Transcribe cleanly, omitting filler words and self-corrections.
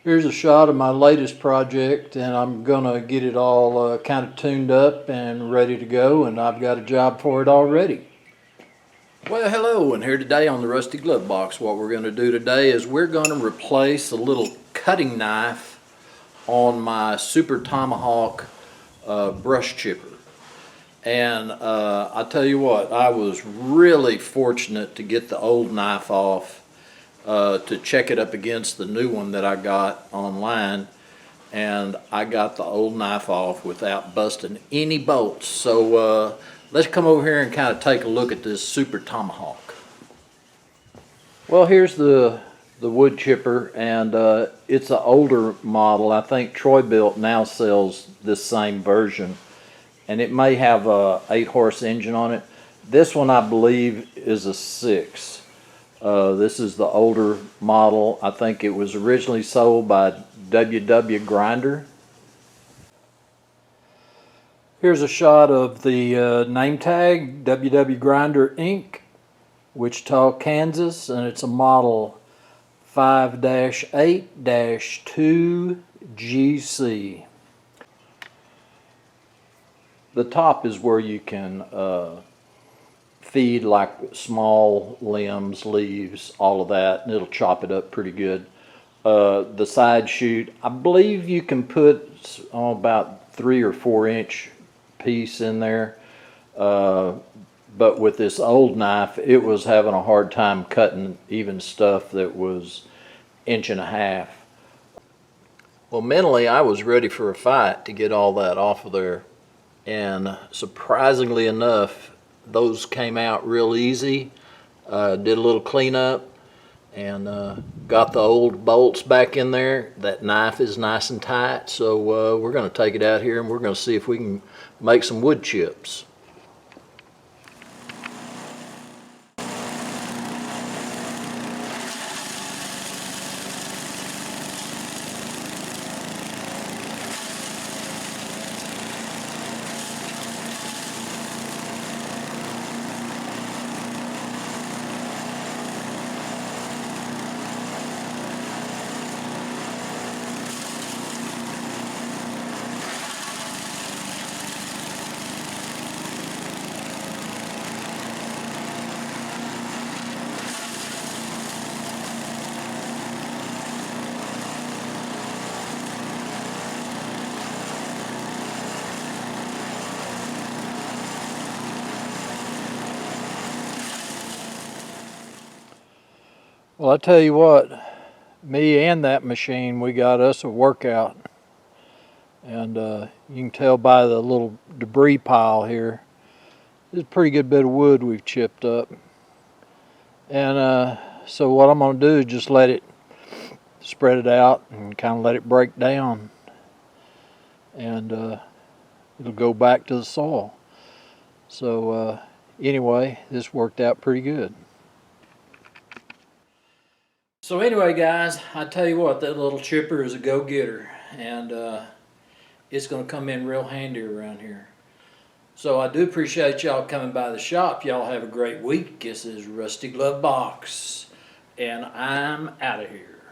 Here's a shot of my latest project, and I'm gonna get it all kind of tuned up and ready to go, and I've got a job for it already. Well, hello, and here today on the Rusty Glove Box, what we're gonna do today is we're gonna replace a little cutting knife on my Super Tomahawk brush chipper. And I tell you what, I was really fortunate to get the old knife off to check it up against the new one that I got online, and I got the old knife off without busting any bolts. So let's come over here and kind of take a look at this Super Tomahawk. Well, here's the wood chipper, and it's an older model. I think Troy-Bilt now sells this same version, and it may have a 8-horse engine on it. This one, I believe, is a 6. This is the older model. I think it was originally sold by WW Grinder. Here's a shot of the name tag, WW Grinder Inc., Wichita, Kansas, and it's a model 5-8-2GC. The top is where you can feed like small limbs, leaves, all of that, and it'll chop it up pretty good. The side chute, I believe you can put about 3 or 4 inch piece in there, but with this old knife it was having a hard time cutting even stuff that was 1.5 inches. Well, mentally I was ready for a fight to get all that off of there, and surprisingly enough those came out real easy. Did a little cleanup and got the old bolts back in there. That knife is nice and tight, so we're going to take it out here and we're going to see if we can make some wood chips. Well, I tell you what, me and that machine, we got us a workout, and you can tell by the little debris pile here, there's a pretty good bit of wood we've chipped up. And so what I'm going to do is just let it spread it out and kind of let it break down, and it'll go back to the soil. So anyway, this worked out pretty good. So anyway, guys, I tell you what, that little chipper is a go-getter, and it's going to come in real handy around here. So I do appreciate y'all coming by the shop. Y'all have a great week. This is Rusty Glove Box, and I'm out of here.